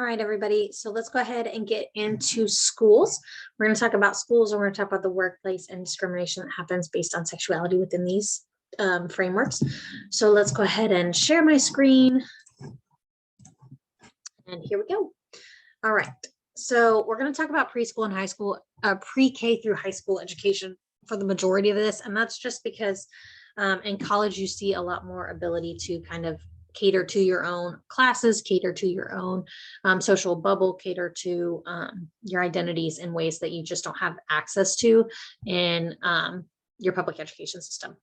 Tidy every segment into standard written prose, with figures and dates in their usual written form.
All right, everybody. So let's go ahead and get into schools. We're going to talk about schools and we're going to talk about the workplace and discrimination that happens based on sexuality within these frameworks. So let's go ahead and share my screen. And here we go. All right. So we're going to talk about preschool and high school, pre-K through high school education for the majority of this. And that's just because in college, you see a lot more ability to kind of cater to your own classes, cater to your own social bubble, cater to your identities in ways that you just don't have access to in your public education system.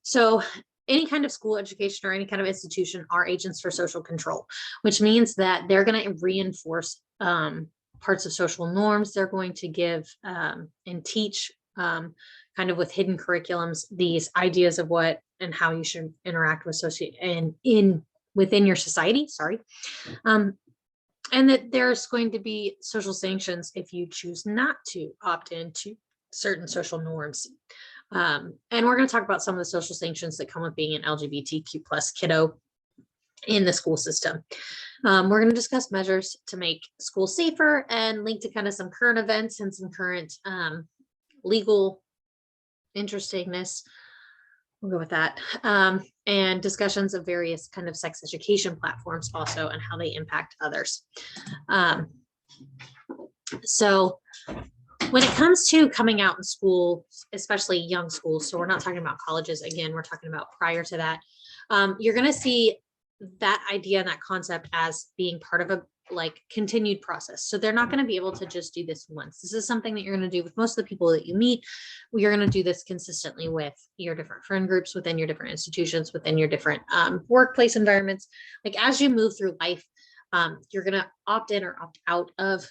So any kind of school education or any kind of institution are agents for social control, which means that they're going to reinforce parts of social norms. They're going to give and teach kind of with hidden curriculums, these ideas of what and how you should interact with within your society, and that there's going to be social sanctions if you choose not to opt into certain social norms. And we're going to talk about some of the social sanctions that come with being an LGBTQ plus kiddo in the school system. We're going to discuss measures to make schools safer and link to kind of some current events and some current legal interestingness. We'll go with that. And discussions of various kind of sex education platforms also and how they impact others. So when it comes to coming out in school, especially young schools, so we're not talking about colleges, again, we're talking about prior to that, you're going to see that idea and that concept as being part of a continued process. So they're not going to be able to just do this once. This is something that you're going to do with most of the people that you meet. You're going to do this consistently with your different friend groups, within your different institutions, within your different workplace environments. Like as you move through life, you're going to opt in or opt out of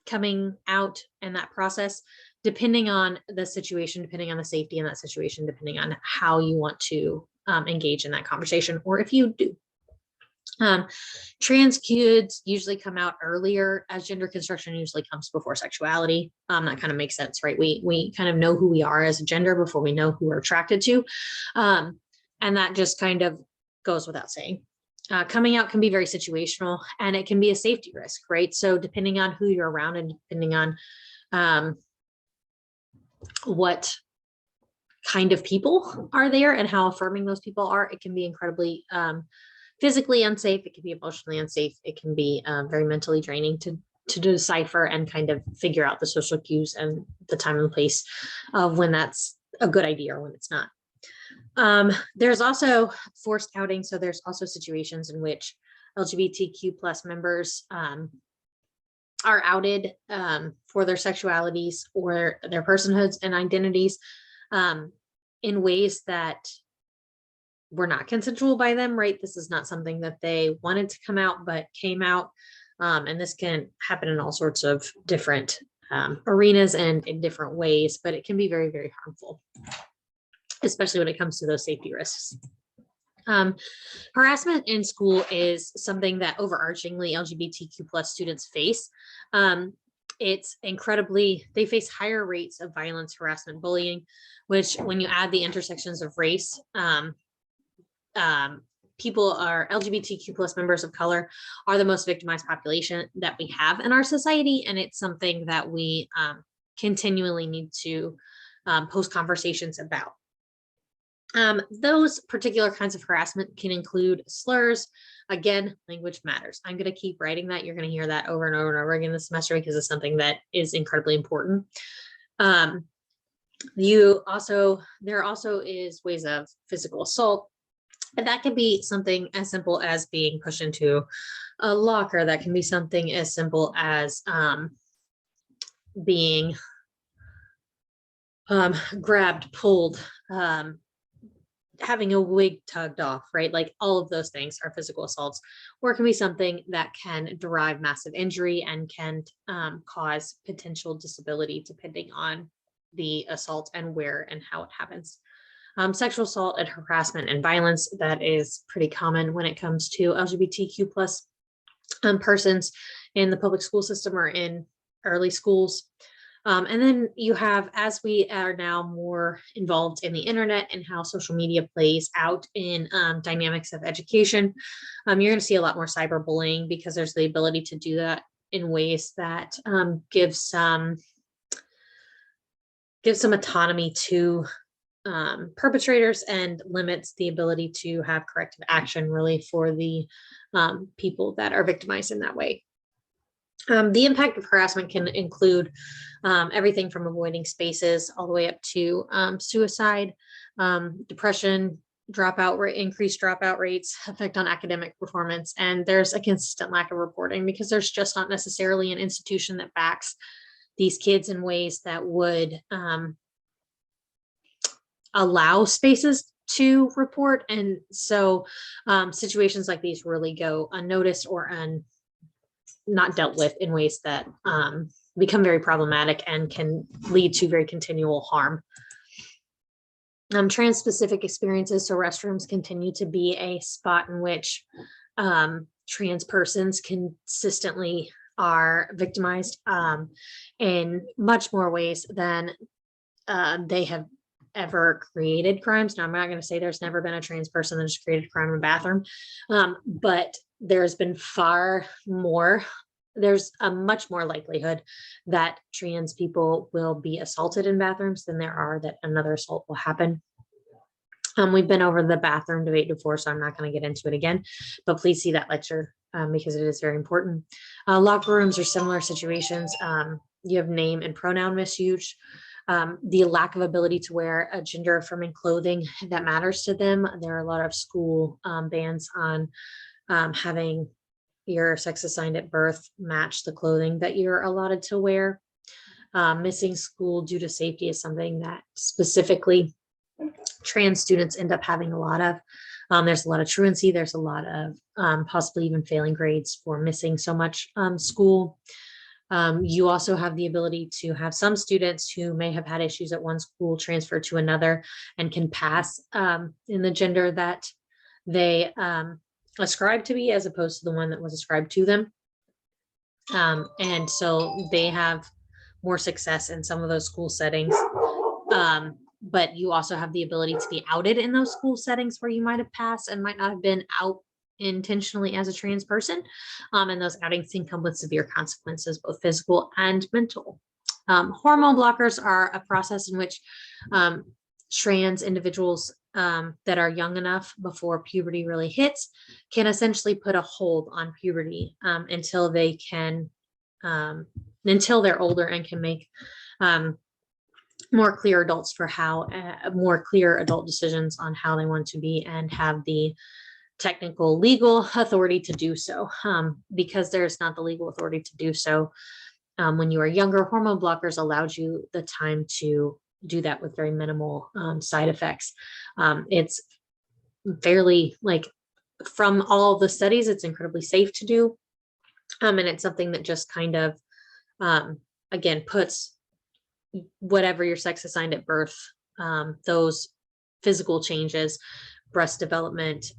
coming out and that process, depending on the situation, depending on the safety in that situation, depending on how you want to engage in that conversation, or if you do. Trans kids usually come out earlier, as gender construction usually comes before sexuality. That kind of makes sense, right? We kind of know who we are as a gender before we know who we're attracted to. And that just kind of goes without saying. Coming out can be very situational and it can be a safety risk, right? So depending on who you're around and depending on what kind of people are there and how affirming those people are, it can be incredibly physically unsafe. It can be emotionally unsafe. It can be very mentally draining to decipher and kind of figure out the social cues and the time and place of when that's a good idea or when it's not. There's also forced outing. So there's also situations in which LGBTQ plus members are outed for their sexualities or their personhoods and identities in ways that were not consensual by them, right? This is not something that they wanted to come out, but came out. And this can happen in all sorts of different arenas and in different ways, but it can be very, very harmful, especially when it comes to those safety risks. Harassment in school is something that overarchingly LGBTQ plus students face. It's they face higher rates of violence, harassment, bullying, which when you add the intersections of race, people are LGBTQ plus members of color are the most victimized population that we have in our society. And it's something that we continually need to post conversations about. Those particular kinds of harassment can include slurs. Again, language matters. I'm going to keep writing that. You're going to hear that over and over and over again this semester because it's something that is incredibly important. There also is ways of physical assault. And that can be something as simple as being pushed into a locker. That can be something as simple as being grabbed, pulled, having a wig tugged off, right? Like all of those things are physical assaults, or it can be something that can derive massive injury and can cause potential disability depending on the assault and where and how it happens. Sexual assault and harassment and violence, that is pretty common when it comes to LGBTQ plus persons in the public school system or in early schools. And then you have, as we are now more involved in the internet and how social media plays out in dynamics of education, you're going to see a lot more cyberbullying because there's the ability to do that in ways that give some autonomy to perpetrators and limits the ability to have corrective action really for the people that are victimized in that way. The impact of harassment can include everything from avoiding spaces all the way up to suicide, depression, increased dropout rates, effect on academic performance, and there's a consistent lack of reporting because there's just not necessarily an institution that backs these kids in ways that would allow spaces to report. And so situations like these really go unnoticed or not dealt with in ways that become very problematic and can lead to very continual harm. Trans-specific experiences, so restrooms continue to be a spot in which trans persons consistently are victimized in much more ways than they have ever created crimes. Now, I'm not going to say there's never been a trans person that's created a crime in a bathroom, but there's been there's a much more likelihood that trans people will be assaulted in bathrooms than there are that another assault will happen. We've been over the bathroom debate before, so I'm not going to get into it again, but please see that lecture because it is very important. Locker rooms are similar situations. You have name and pronoun misuse. The lack of ability to wear a gender affirming clothing that matters to them. There are a lot of school bans on having your sex assigned at birth match the clothing that you're allotted to wear. Missing school due to safety is something that specifically trans students end up having a lot of. There's a lot of truancy. There's a lot of possibly even failing grades for missing so much school. You also have the ability to have some students who may have had issues at one school transfer to another and can pass in the gender that they ascribed to be as opposed to the one that was ascribed to them. And so they have more success in some of those school settings. But you also have the ability to be outed in those school settings where you might have passed and might not have been out intentionally as a trans person. And those outings can come with severe consequences, both physical and mental. Hormone blockers are a process in which trans individuals that are young enough before puberty really hits can essentially put a hold on puberty until they're older and can make more clear adult decisions on how they want to be and have the technical legal authority to do so. Because there's not the legal authority to do so when you are younger, hormone blockers allowed you the time to do that with very minimal side effects. It's fairly, from all the studies, it's incredibly safe to do. And it's something that just kind of, again, puts whatever your sex assigned at birth, those physical changes, breast development,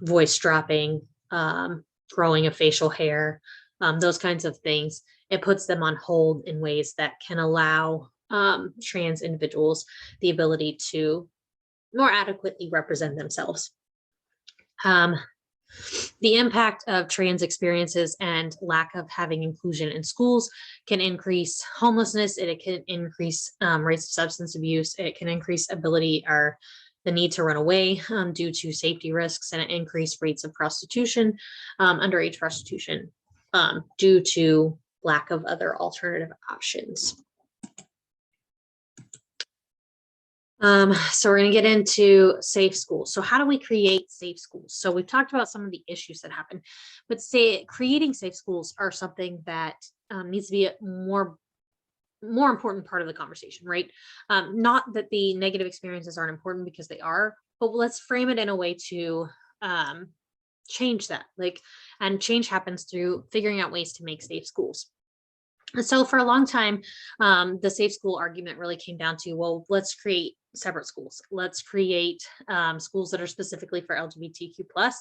voice dropping, growing of facial hair, those kinds of things, it puts them on hold in ways that can allow trans individuals the ability to more adequately represent themselves. The impact of trans experiences and lack of having inclusion in schools can increase homelessness. It can increase rates of substance abuse. It can increase ability or the need to run away due to safety risks, and increase rates of prostitution, underage prostitution, due to lack of other alternative options. So we're going to get into safe schools. So how do we create safe schools? So we've talked about some of the issues that happen, but creating safe schools are something that needs to be a more important part of the conversation, right? Not that the negative experiences aren't important, because they are, but let's frame it in a way to change that. And change happens through figuring out ways to make safe schools. So for a long time, the safe school argument really came down to, well, let's create separate schools. Let's create schools that are specifically for LGBTQ+.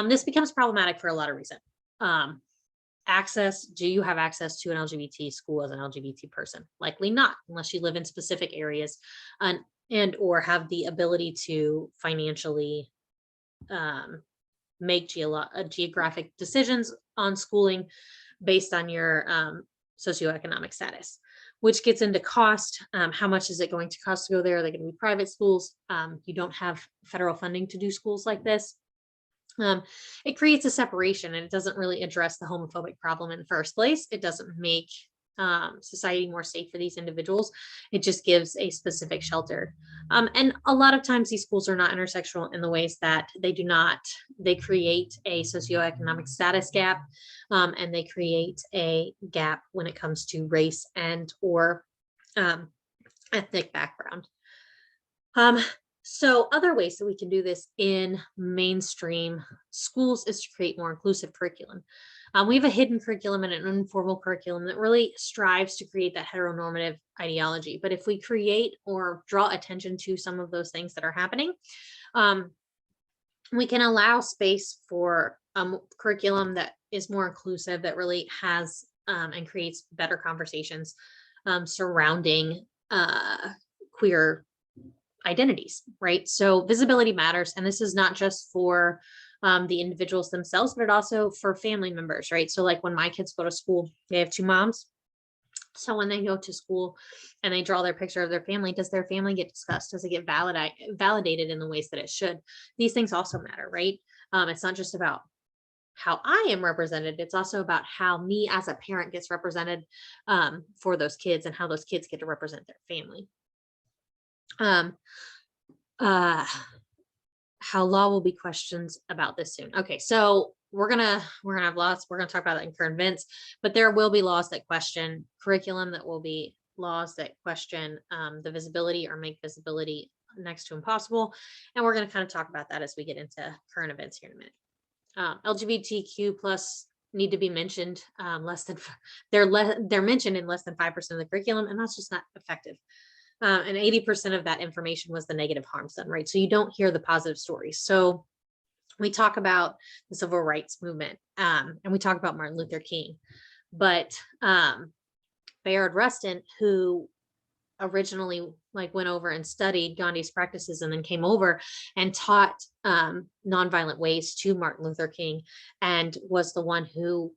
This becomes problematic for a lot of reasons. do you have access to an LGBT school as an LGBT person? Likely not, unless you live in specific areas and or have the ability to financially um, make geographic decisions on schooling based on your socioeconomic status, which gets into cost. How much is it going to cost to go there? Are they going to be private schools? You don't have federal funding to do schools like this. It creates a separation, and it doesn't really address the homophobic problem in the first place. It doesn't make society more safe for these individuals. It just gives a specific shelter. And a lot of times these schools are not intersectional in the ways that they create a socioeconomic status gap, and they create a gap when it comes to race and or ethnic background. So other ways that we can do this in mainstream schools is to create more inclusive curriculum. We have a hidden curriculum and an informal curriculum that really strives to create that heteronormative ideology. But if we create or draw attention to some of those things that are happening, we can allow space for curriculum that is more inclusive, that really has and creates better conversations surrounding queer identities, right? So visibility matters. And this is not just for the individuals themselves, but also for family members, right? So like when my kids go to school, they have two moms. So when they go to school and they draw their picture of their family, does their family get discussed? Does it get validated in the ways that it should? These things also matter, right? It's not just about how I am represented. It's also about how me as a parent gets represented for those kids, and how those kids get to represent their family. How law will be questions about this soon. Okay, so we're gonna have lots. We're gonna talk about that in current events, but there will be laws that question curriculum. That will be laws that question the visibility or make visibility next to impossible. And we're gonna kind of talk about that as we get into current events here in a minute. LGBTQ plus need to be mentioned they're mentioned in less than 5% of the curriculum, and that's just not effective. And 80% of that information was the negative harms done, right? So you don't hear the positive stories. So we talk about the civil rights movement, and we talk about Martin Luther King, but Bayard Rustin, who originally went over and studied Gandhi's practices and then came over and taught nonviolent ways to Martin Luther King, and was the one who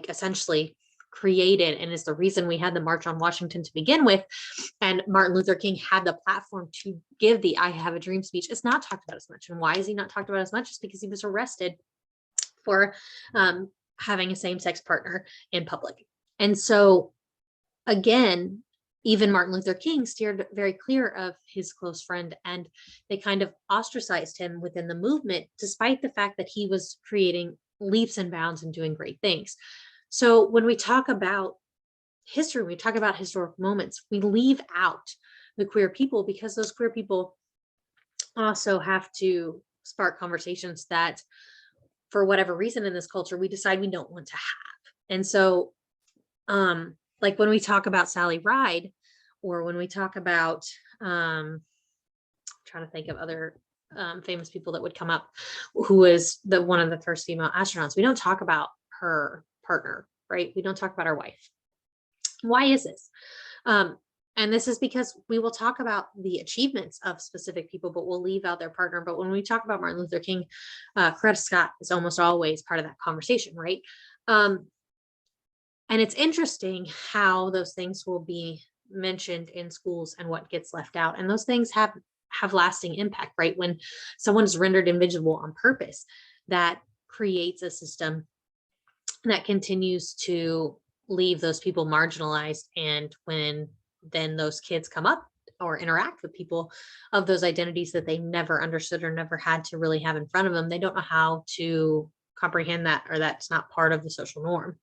essentially created and is the reason we had the March on Washington to begin with. And Martin Luther King had the platform to give the I Have a Dream speech. It's not talked about as much. And why is he not talked about as much? It's because he was arrested for having a same-sex partner in public. And so again, even Martin Luther King steered very clear of his close friend, and they kind of ostracized him within the movement, despite the fact that he was creating leaps and bounds and doing great things. So when we talk about history, we talk about historic moments, we leave out the queer people, because those queer people also have to spark conversations that, for whatever reason in this culture, we decide we don't want to have. And so, like when we talk about Sally Ride, or when we talk about, trying to think of other famous people that would come up, who was one of the first female astronauts, we don't talk about her partner, right? We don't talk about our wife. Why is this? And this is because we will talk about the achievements of specific people, but we'll leave out their partner. But when we talk about Martin Luther King, Coretta Scott is almost always part of that conversation, right? And it's interesting how those things will be mentioned in schools and what gets left out. And those things have lasting impact, right? When someone is rendered invisible on purpose, that creates a system that continues to leave those people marginalized. And when then those kids come up or interact with people of those identities that they never understood or never had to really have in front of them, they don't know how to comprehend that, or that's not part of the social norm,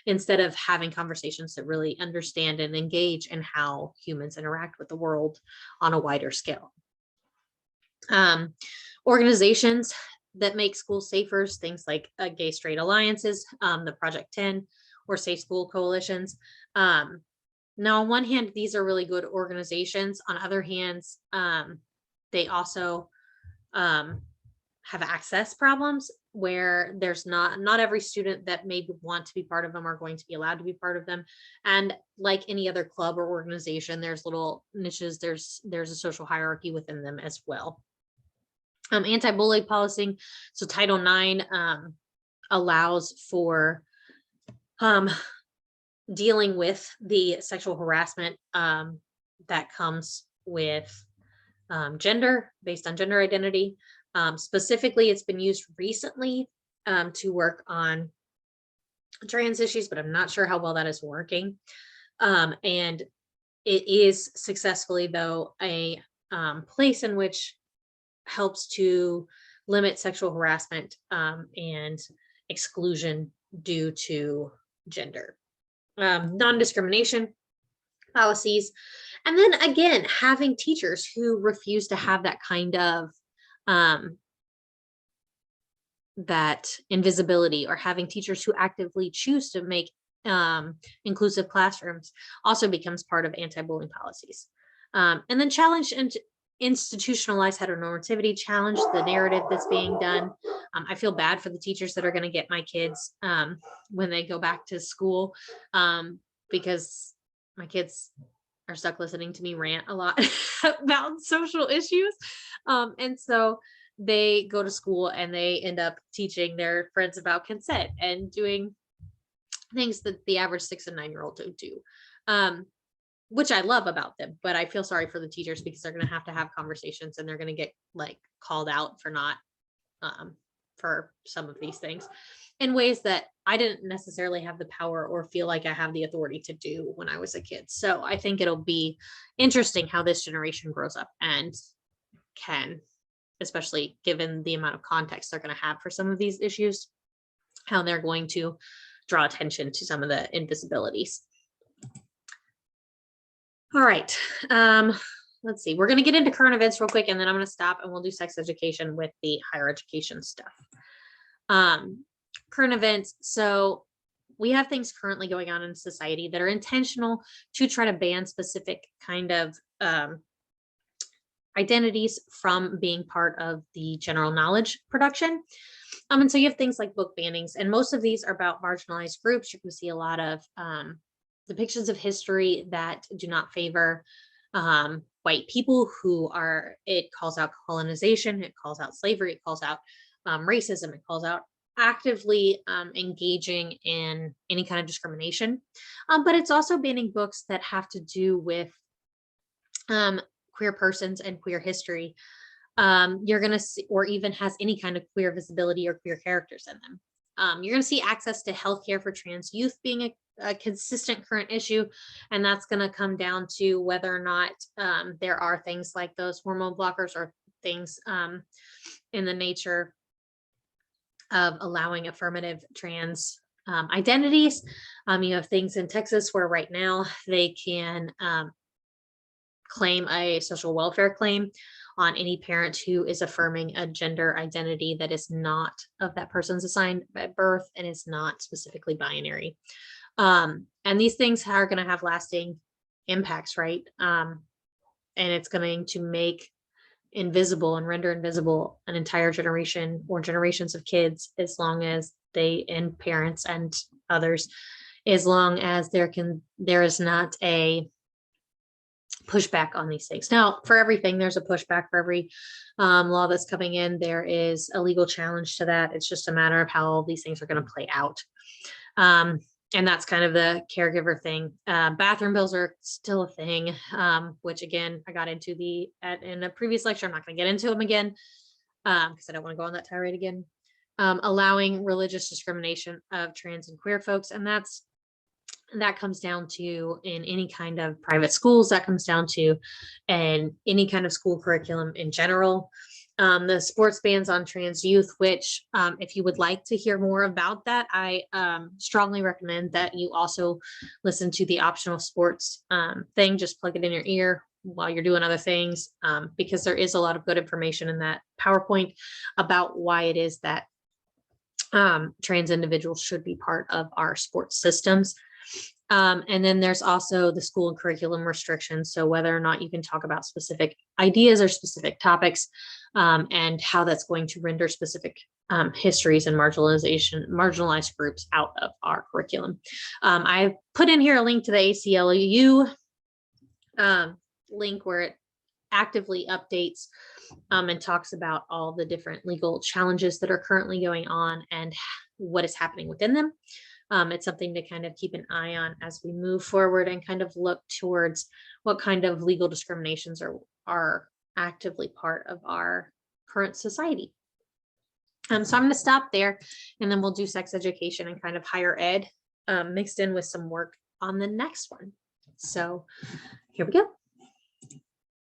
instead of having conversations that really understand and engage in how humans interact with the world on a wider scale. Organizations that make schools safer, things like Gay Straight Alliances, the Project 10, or Safe School Coalitions. Now, on one hand, these are really good organizations. On other hands, they also have access problems. where there's not every student that may want to be part of them are going to be allowed to be part of them. And like any other club or organization, there's little niches, there's a social hierarchy within them as well. Anti-bullying policing. So Title IX allows for dealing with the sexual harassment that comes with gender, based on gender identity. Specifically, it's been used recently to work on trans issues, but I'm not sure how well that is working. And it is successfully, though, a place in which helps to limit sexual harassment and exclusion due to gender. Non-discrimination policies. And then again, having teachers who refuse to have that kind of that invisibility, or having teachers who actively choose to make inclusive classrooms also becomes part of anti-bullying policies. And then challenge and institutionalize heteronormativity, challenge the narrative that's being done. I feel bad for the teachers that are going to get my kids when they go back to school, because my kids are stuck listening to me rant a lot about social issues. And so they go to school and they end up teaching their friends about consent and doing things that the average 6 and 9-year-old don't do. Which I love about them, but I feel sorry for the teachers because they're going to have conversations, and they're going to get like called out for not for some of these things in ways that I didn't necessarily have the power or feel like I have the authority to do when I was a kid. So I think it'll be interesting how this generation grows up and can, especially given the amount of context they're going to have for some of these issues, how they're going to draw attention to some of the invisibilities. All right. Let's see. We're going to get into current events real quick, and then I'm going to stop and we'll do sex education with the higher education stuff. Current events. So we have things currently going on in society that are intentional to try to ban specific kind of identities from being part of the general knowledge production. And so you have things like book bannings, and most of these are about marginalized groups. You can see a lot of depictions of history that do not favor white people who are, it calls out colonization, it calls out slavery, it calls out racism, it calls out actively engaging in any kind of discrimination. But it's also banning books that have to do with queer persons and queer history. You're going to see, or even has any kind of queer visibility or queer characters in them. You're going to see access to healthcare for trans youth being a consistent current issue, and that's going to come down to whether or not there are things like those hormone blockers or things in the nature of allowing affirmative trans identities. You have things in Texas where right now they can claim a social welfare claim on any parent who is affirming a gender identity that is not of that person's assigned at birth and is not specifically binary. And these things are going to have lasting impacts, right? And it's going to make invisible and render invisible an entire generation or generations of kids, as long as they and parents and others, as long as there is not a pushback on these things. Now, for everything, there's a pushback. For every law that's coming in, there is a legal challenge to that. It's just a matter of how all these things are going to play out. And that's kind of the caregiver thing. Bathroom bills are still a thing, which again, I got into in a previous lecture. I'm not going to get into them again because I don't want to go on that tirade again. Allowing religious discrimination of trans and queer folks. And that comes down to in any kind of private schools, that comes down to and any kind of school curriculum in general. The sports bans on trans youth, which if you would like to hear more about that, I strongly recommend that you also listen to the optional sports thing. Just plug it in your ear while you're doing other things, because there is a lot of good information in that PowerPoint about why it is that trans individuals should be part of our sports systems. And then there's also the school and curriculum restrictions. So whether or not you can talk about specific ideas or specific topics, and how that's going to render specific histories and marginalized groups out of our curriculum. I put in here a link to the ACLU link where it actively updates and talks about all the different legal challenges that are currently going on and what is happening within them. It's something to kind of keep an eye on as we move forward and kind of look towards what kind of legal discriminations are actively part of our current society. So I'm going to stop there, and then we'll do sex education and kind of higher ed mixed in with some work on the next one. So here we go.